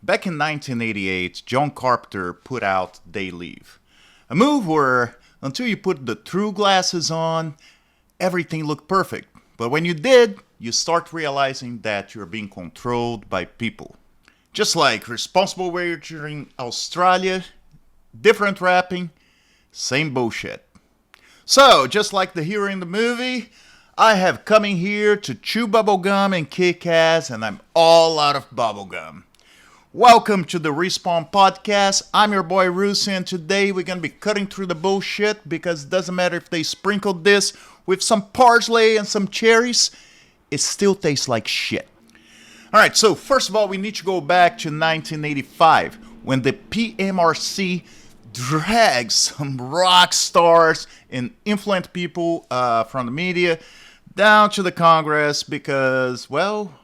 Back in 1988, John Carpenter put out They Live. A move where, until you put the true glasses on, everything looked perfect. But when you did, you start realizing that you're being controlled by people. Just like Responsible Wager in Australia, different rapping, same bullshit. So, just like the hero in the movie, I have coming here to chew bubblegum and kick ass, and I'm all out of bubblegum. Welcome to the Respawn Podcast. I'm your boy Rusian. Today we're going to be cutting through the bullshit because it doesn't matter if they sprinkled this with some parsley and some cherries, it still tastes like shit. Alright, so first of all, we need to go back to 1985 when the PMRC dragged some rock stars and influential people from the media down to the Congress because, well,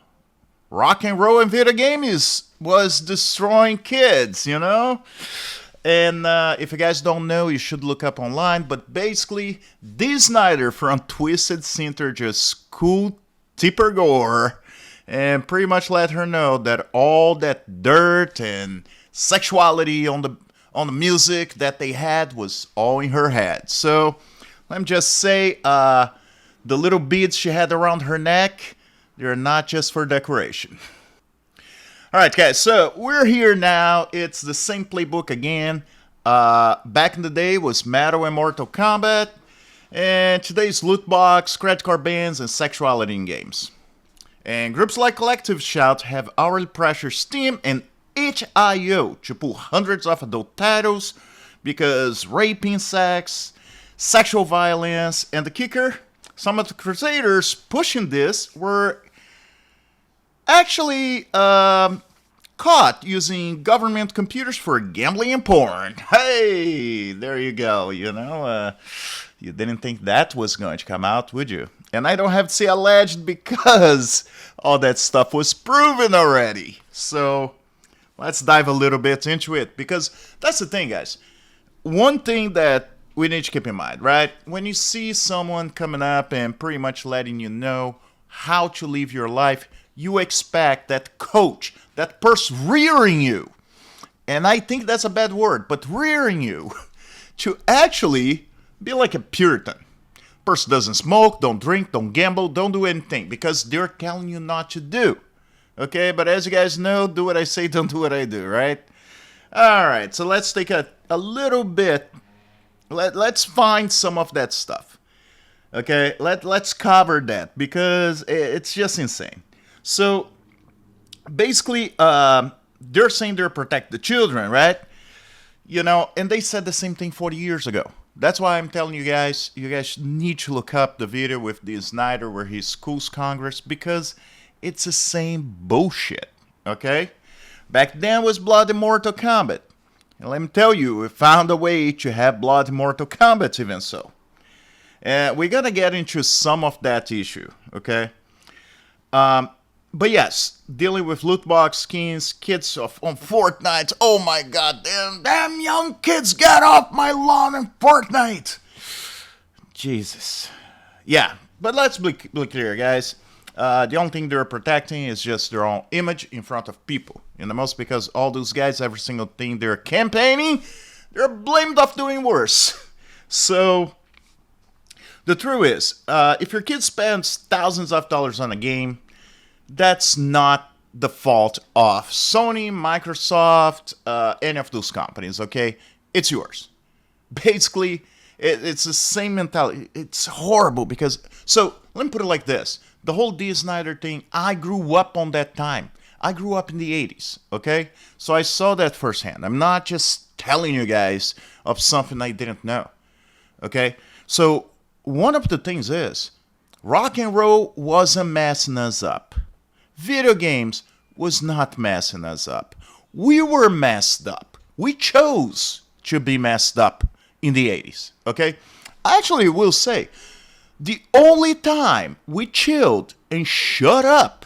rock and roll and video games was destroying kids, you know? And if you guys don't know, you should look up online. But basically, Dee Sniders from Twisted Sister just schooled Tipper Gore and pretty much let her know that all that dirt and sexuality on the music that they had was all in her head. So let me just say, the little beads she had around her neck, they're not just for decoration. Alright guys, so we're here now. It's the same playbook again. Back in the day was Metal and Mortal Kombat. And today's loot box, credit card bans, and sexuality in games. And groups like Collective Shout have hourly pressure Steam and itch.io to pull hundreds of adult titles because raping, sex, sexual violence, and the kicker, some of the crusaders pushing this were actually caught using government computers for gambling and porn. Hey, there you go, you know. You didn't think that was going to come out, would you? And I don't have to say alleged because all that stuff was proven already. So let's dive a little bit into it because that's the thing, guys. One thing that we need to keep in mind, right? When you see someone coming up and pretty much letting you know how to live your life, you expect that coach, that person rearing you, and I think that's a bad word, but rearing you, to actually be like a Puritan. Person doesn't smoke, don't drink, don't gamble, don't do anything, because they're telling you not to do. Okay, but as you guys know, do what I say, don't do what I do, right? Alright, so let's take a little bit, let's find some of that stuff. Okay, let's cover that, because it's just insane. So, basically, they're saying they're protect the children, right? You know, and they said the same thing 40 years ago. That's why I'm telling you guys need to look up the video with Dee Sniders where he schools Congress, because it's the same bullshit, okay? Back then was Blood in Mortal Kombat. And let me tell you, we found a way to have Blood in Mortal Kombat even so. And we're gonna get into some of that issue, okay? But yes, dealing with loot box skins, kids on Fortnite. Oh my god, damn young kids, get off my lawn in Fortnite. Jesus. Yeah, but let's be clear, guys. The only thing they're protecting is just their own image in front of people. And the most because all those guys, every single thing they're campaigning, they're blamed of doing worse. So, the truth is, if your kid spends thousands of dollars on a game, that's not the fault of Sony, Microsoft, any of those companies, okay? It's yours. Basically, it's the same mentality. It's horrible because... So, let me put it like this. The whole Dee Sniders thing, I grew up on that time. I grew up in the 80s, okay? So I saw that firsthand. I'm not just telling you guys of something I didn't know, okay? So, one of the things is, rock and roll wasn't messing us up. Video games was not messing us up. We were messed up. We chose to be messed up in the 80s, okay? I actually will say, the only time we chilled and shut up,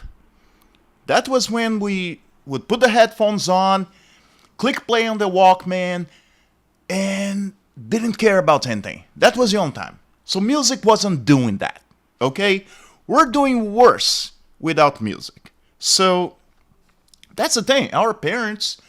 that was when we would put the headphones on, click play on the Walkman, and didn't care about anything. That was the only time. So music wasn't doing that, okay? We're doing worse without music. So That's the thing. Our parents,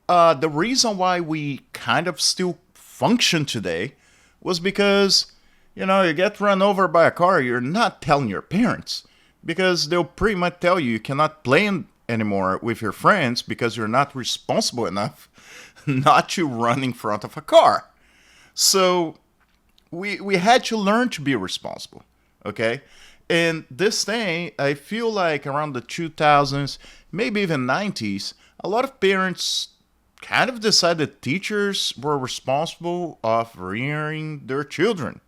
the reason why we kind of still function today was because, you get run over by a car, you're not telling your parents. Because they'll pretty much tell you cannot play anymore with your friends because you're not responsible enough not to run in front of a car. So we had to learn to be responsible, okay? And this thing, I feel like around the 2000s, maybe even 90s, a lot of parents kind of decided teachers were responsible of rearing their children,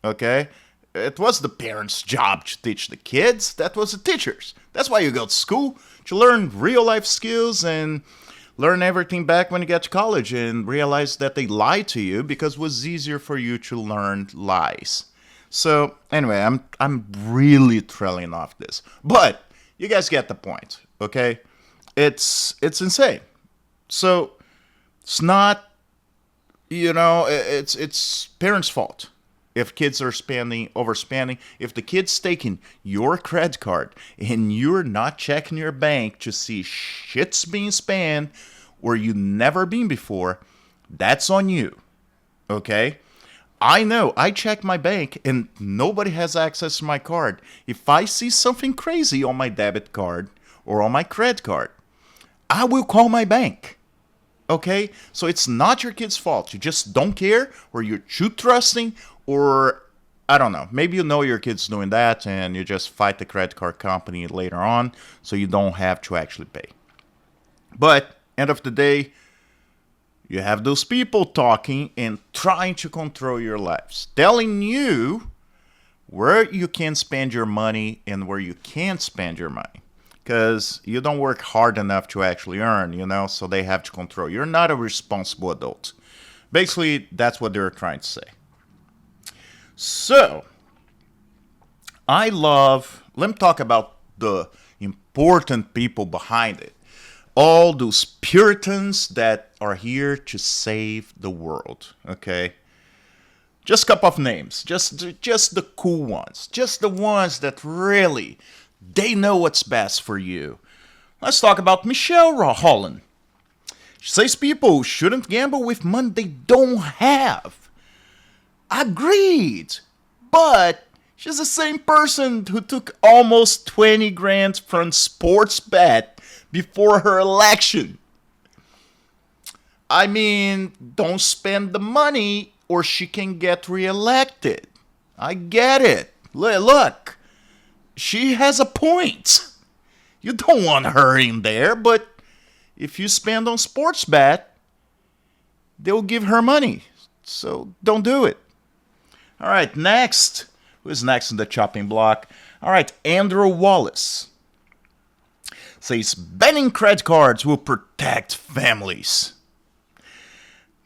okay? It was the parents' job to teach the kids. That was the teachers. That's why you go to school, to learn real-life skills and learn everything back when you get to college and realize that they lied to you because it was easier for you to learn lies. So, anyway, I'm really trailing off this. But you guys get the point, okay? It's insane. So, it's not, it's parents' fault. If kids are overspending, if the kid's taking your credit card and you're not checking your bank to see shit's being spent where you never been before, that's on you, okay? I know, I check my bank and nobody has access to my card. If I see something crazy on my debit card or on my credit card, I will call my bank. Okay? So it's not your kid's fault. You just don't care, or you're too trusting, or I don't know. Maybe you know your kid's doing that and you just fight the credit card company later on so you don't have to actually pay. But end of the day, you have those people talking and trying to control your lives, telling you where you can spend your money and where you can't spend your money. Because you don't work hard enough to actually earn, so they have to control. You're not a responsible adult. Basically, that's what they're trying to say. So, let me talk about the important people behind it. All those Puritans that are here to save the world, okay? Just a couple of names, just the cool ones, just the ones that really, they know what's best for you. Let's talk about Michelle Holland. She says people shouldn't gamble with money they don't have. Agreed, but she's the same person who took almost 20 grand from sports bet before her election. I mean, don't spend the money or she can get reelected. I get it. Look, she has a point. You don't want her in there, but if you spend on sports bet, they'll give her money. So don't do it. All right, next. Who's next in the chopping block? All right, Andrew Wallace says banning credit cards will protect families.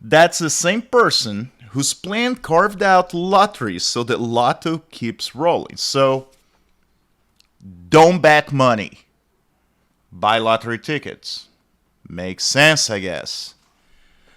That's the same person whose plan carved out lotteries so that Lotto keeps rolling. So don't bet money. Buy lottery tickets. Makes sense, I guess.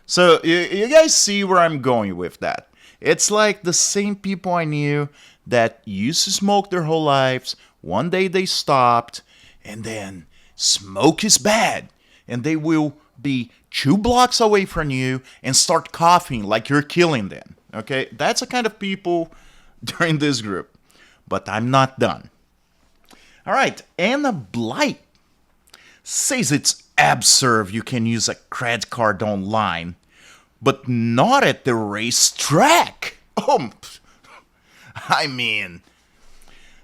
So you guys see where I'm going with that. It's like the same people I knew that used to smoke their whole lives. One day they stopped, and then smoke is bad. And they will be 2 blocks away from you and start coughing like you're killing them. Okay? That's the kind of people during this group. But I'm not done. All right, Anna Blight says it's absurd you can use a credit card online, but not at the racetrack. Oh, I mean,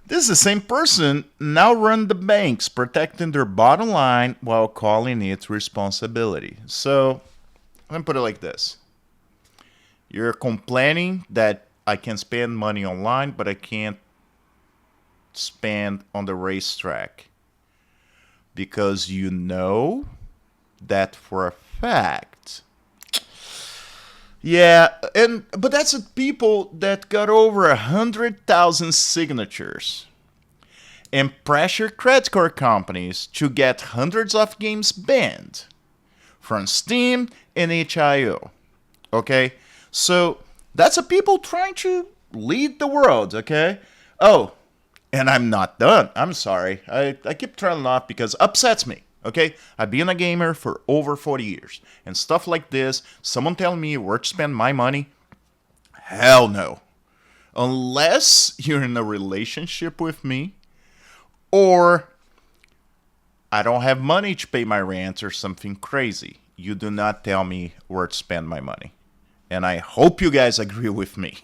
this is the same person now run the banks, protecting their bottom line while calling it responsibility. So, let me put it like this. You're complaining that I can spend money online, but I can't spend on the racetrack. Because you know that for a fact. Yeah, but that's the people that got over 100,000 signatures and pressure credit card companies to get hundreds of games banned from Steam and itch.io. Okay? So that's the people trying to lead the world, okay? Oh, and I'm not done. I'm sorry. I keep trailing off because it upsets me. Okay? I've been a gamer for over 40 years. And stuff like this, someone telling me where to spend my money, hell no. Unless you're in a relationship with me, or I don't have money to pay my rent or something crazy. You do not tell me where to spend my money. And I hope you guys agree with me.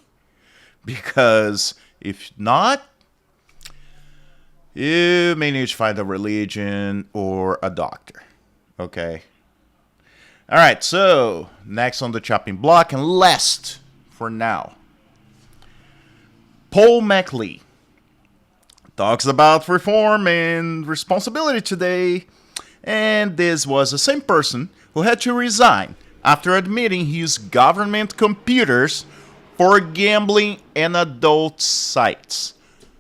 Because if not, you may need to find a religion or a doctor. Okay? Alright, so next on the chopping block, and last for now, Paul MacLean talks about reform and responsibility today. And this was the same person who had to resign after admitting he used government computers for gambling and adult sites.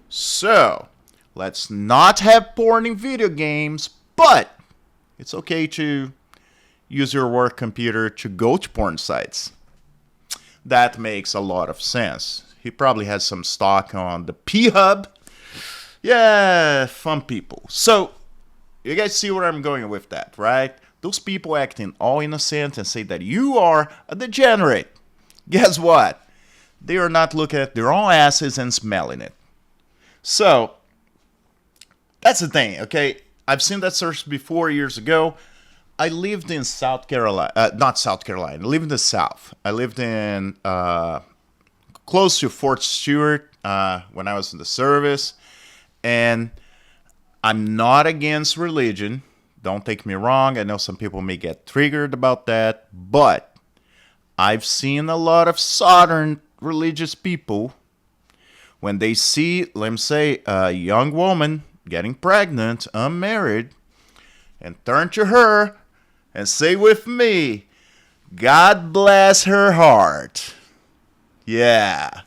So, let's not have porn in video games, but it's okay to use your work computer to go to porn sites. That makes a lot of sense. He probably has some stock on the P-Hub. Yeah, fun people. So, you guys see where I'm going with that, right? Those people acting all innocent and say that you are a degenerate. Guess what? They are not looking at their own asses and smelling it. So, that's the thing, okay? I've seen that search before years ago. I lived in South Carolina, not South Carolina, I lived in the South. I lived in close to Fort Stewart when I was in the service. And I'm not against religion. Don't take me wrong. I know some people may get triggered about that. But I've seen a lot of Southern religious people, when they see, let me say, a young woman getting pregnant, unmarried, and turn to her and say with me, God bless her heart. Yeah.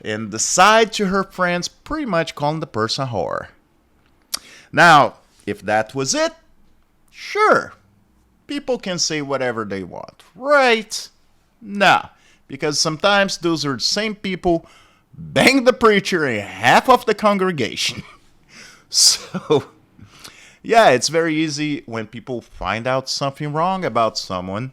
And decide to her friends pretty much calling the person a whore. Now, if that was it, sure. People can say whatever they want, right? No. Because sometimes those are the same people bang the preacher and half of the congregation. So, yeah, it's very easy when people find out something wrong about someone,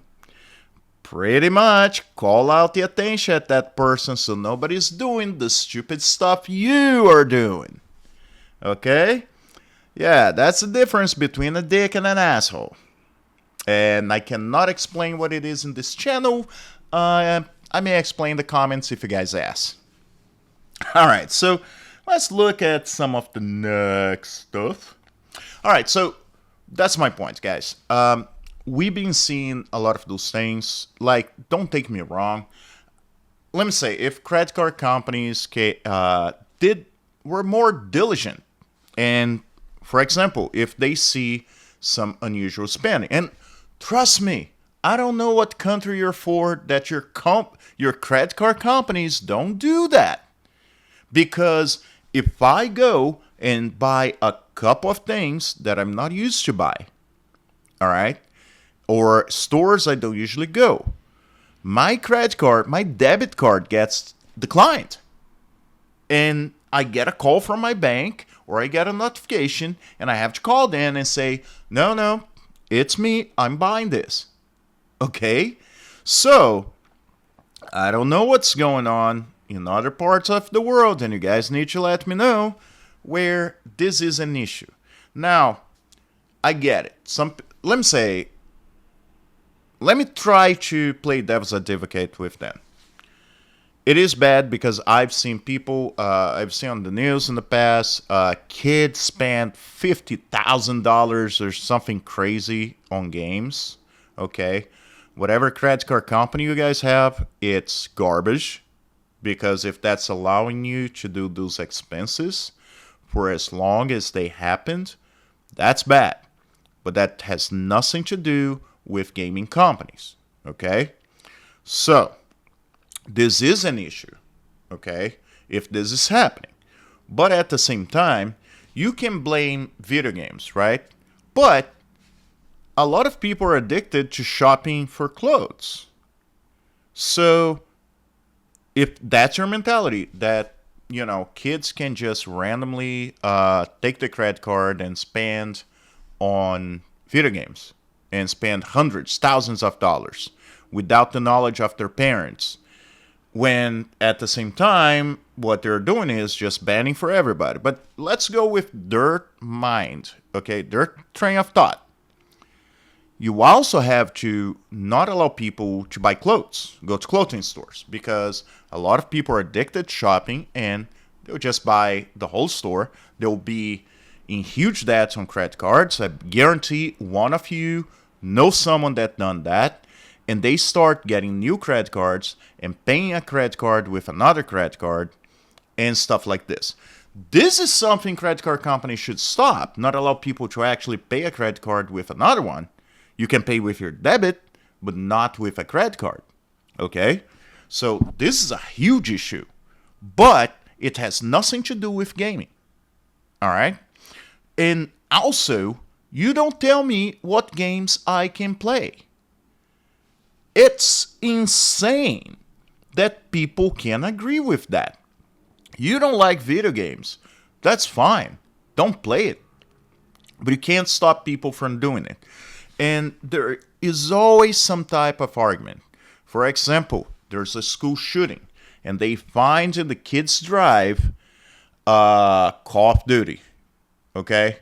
pretty much call out the attention at that person so nobody's doing the stupid stuff you are doing. Okay? Yeah, that's the difference between a dick and an asshole. And I cannot explain what it is in this channel. I may explain in the comments if you guys ask. Alright, so let's look at some of the next stuff. Alright, so that's my point, guys. We've been seeing a lot of those things. Like, don't take me wrong. Let me say, if credit card companies were more diligent, and for example, if they see some unusual spending, and trust me, I don't know what country you're for that your credit card companies don't do that. Because if I go and buy a couple of things that I'm not used to buy, all right, or stores I don't usually go, my credit card, my debit card gets declined. And I get a call from my bank, or I get a notification, and I have to call them and say, no, it's me, I'm buying this. Okay? So, I don't know what's going on in other parts of the world, and you guys need to let me know where this is an issue. Now, I get it. Let me try to play devil's advocate with them. It is bad because I've seen people, I've seen on the news in the past, kids spend $50,000 or something crazy on games. Okay? Whatever credit card company you guys have, it's garbage. Because if that's allowing you to do those expenses for as long as they happened, that's bad. But that has nothing to do with gaming companies. Okay? So, this is an issue. Okay? If this is happening. But at the same time, you can blame video games, right? But a lot of people are addicted to shopping for clothes. So, if that's your mentality, that, you know, kids can just randomly take the credit card and spend on video games and spend hundreds, thousands of dollars without the knowledge of their parents, when at the same time what they're doing is just banning for everybody. But let's go with their mind, okay, their train of thought. You also have to not allow people to buy clothes, go to clothing stores, because a lot of people are addicted to shopping and they'll just buy the whole store. They'll be in huge debts on credit cards. I guarantee one of you knows someone that done that, and they start getting new credit cards and paying a credit card with another credit card and stuff like this. This is something credit card companies should stop, not allow people to actually pay a credit card with another one. You can pay with your debit, but not with a credit card, okay? So this is a huge issue, but it has nothing to do with gaming, all right? And also, you don't tell me what games I can play. It's insane that people can agree with that. You don't like video games. That's fine. Don't play it. But you can't stop people from doing it. And there is always some type of argument. For example, there's a school shooting, and they find in the kids' drive Call of Duty. Okay?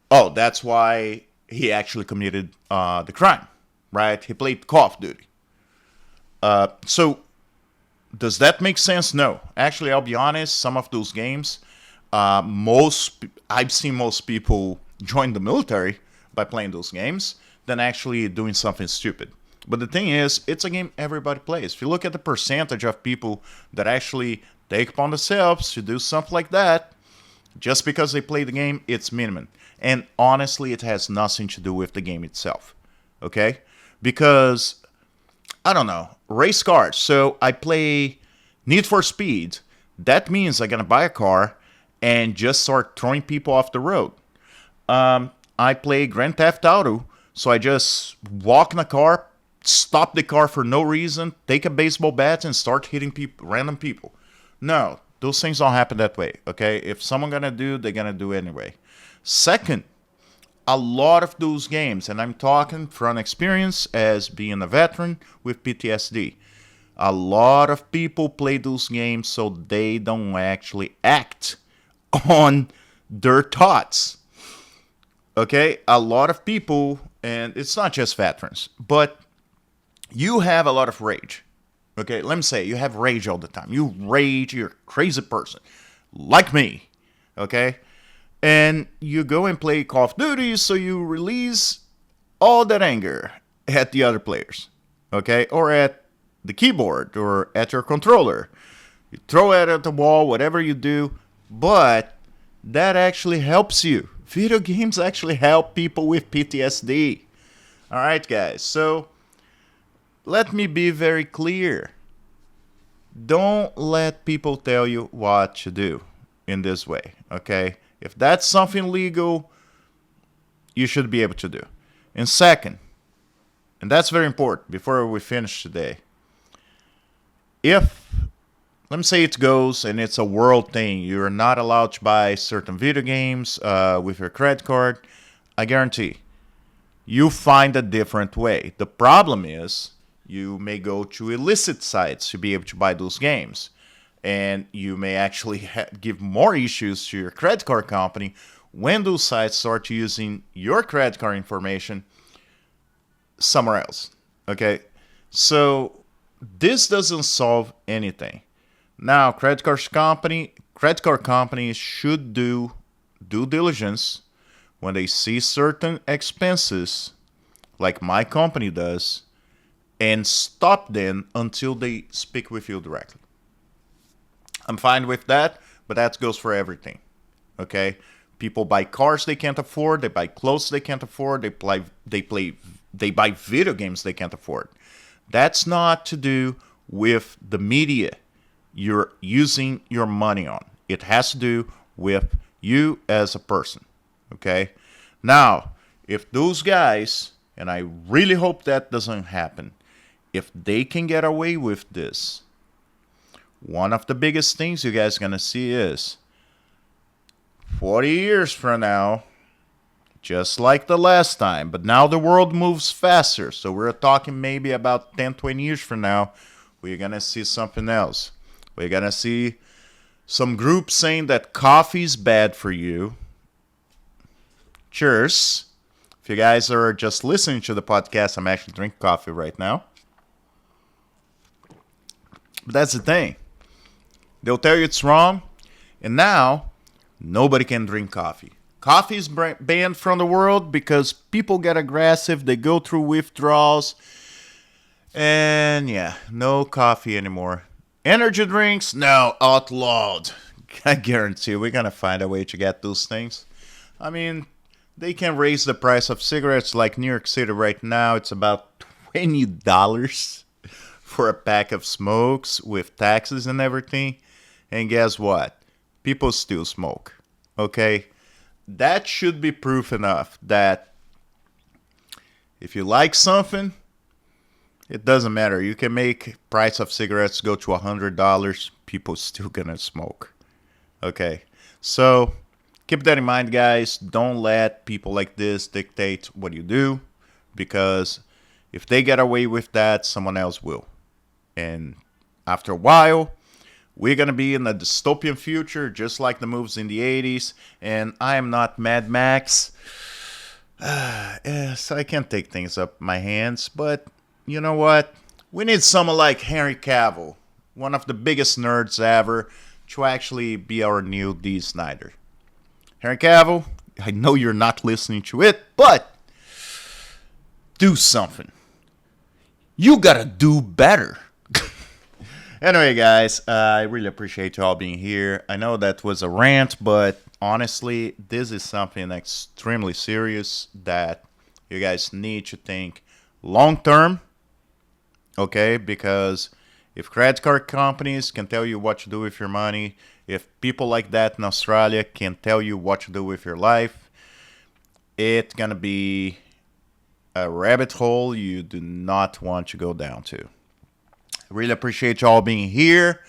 Oh, that's why he actually committed the crime, right? He played Call of Duty. So, does that make sense? No. Actually, I'll be honest, some of those games, I've seen most people join the military by playing those games than actually doing something stupid. But the thing is, it's a game everybody plays. If you look at the percentage of people that actually take upon themselves to do something like that, just because they play the game, it's minimum. And honestly, it has nothing to do with the game itself. Okay? Because, I don't know, race cars. So I play Need for Speed. That means I'm going to buy a car and just start throwing people off the road. I play Grand Theft Auto, so I just walk in a car, stop the car for no reason, take a baseball bat, and start hitting people, random people. No, those things don't happen that way, okay? If someone's gonna do, they're gonna do anyway. Second, a lot of those games, and I'm talking from experience as being a veteran with PTSD, a lot of people play those games so they don't actually act on their thoughts. Okay, a lot of people, and it's not just veterans, but you have a lot of rage. Okay, let me say, you have rage all the time. You rage, you're a crazy person, like me. Okay, and you go and play Call of Duty, so you release all that anger at the other players. Okay, or at the keyboard, or at your controller. You throw it at the wall, whatever you do, but that actually helps you. Video games actually help people with PTSD. Alright, guys, so let me be very clear. Don't let people tell you what to do in this way, okay? If that's something legal, you should be able to do. And second, and that's very important before we finish today, if, let me say it goes and it's a world thing, you're not allowed to buy certain video games with your credit card, I guarantee you find a different way. The problem is you may go to illicit sites to be able to buy those games. And you may actually give more issues to your credit card company when those sites start using your credit card information somewhere else. Okay? So this doesn't solve anything. Now, credit card companies should do due diligence when they see certain expenses, like my company does, and stop them until they speak with you directly. I'm fine with that, but that goes for everything. Okay? People buy cars they can't afford, they buy clothes they can't afford, they buy video games they can't afford. That's not to do with the media you're using your money on. It has to do with you as a person. Okay? Now, if those guys, and I really hope that doesn't happen, if they can get away with this, one of the biggest things you guys are going to see is 40 years from now, just like the last time. But now the world moves faster, so we're talking maybe about 10, 20 years from now, we're going to see something else. We're going to see some groups saying that coffee is bad for you. Cheers. If you guys are just listening to the podcast, I'm actually drinking coffee right now. But that's the thing. They'll tell you it's wrong, and now nobody can drink coffee. Coffee is banned from the world because people get aggressive, they go through withdrawals, and yeah, no coffee anymore. Energy drinks, no, outlawed. I guarantee we're going to find a way to get those things. I mean, they can raise the price of cigarettes like New York City right now. It's about $20 for a pack of smokes with taxes and everything. And guess what? People still smoke. Okay? That should be proof enough that if you like something, it doesn't matter. You can make price of cigarettes go to $100. People still gonna smoke. Okay? So keep that in mind, guys. Don't let people like this dictate what you do, because if they get away with that, someone else will. And after a while, we're going to be in a dystopian future, just like the movies in the 80s. And I am not Mad Max. So I can't take things up my hands. But you know what? We need someone like Henry Cavill, one of the biggest nerds ever, to actually be our new Dee Snider. Henry Cavill, I know you're not listening to it, but do something. You gotta do better. Anyway, guys, I really appreciate you all being here. I know that was a rant, but honestly, this is something extremely serious that you guys need to think long term, okay? Because if credit card companies can tell you what to do with your money, if people like that in Australia can tell you what to do with your life, it's going to be a rabbit hole you do not want to go down to. I really appreciate you all being here.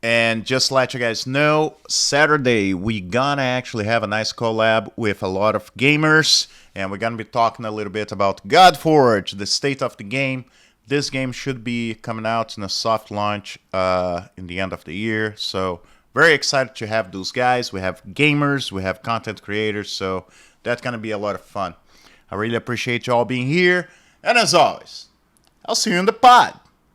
And just to let you guys know, Saturday we gonna actually have a nice collab with a lot of gamers. And we're gonna be talking a little bit about Godforge, the state of the game. This game should be coming out in a soft launch in the end of the year. So very excited to have those guys. We have gamers, we have content creators. So that's gonna be a lot of fun. I really appreciate you all being here. And as always, I'll see you in the pod.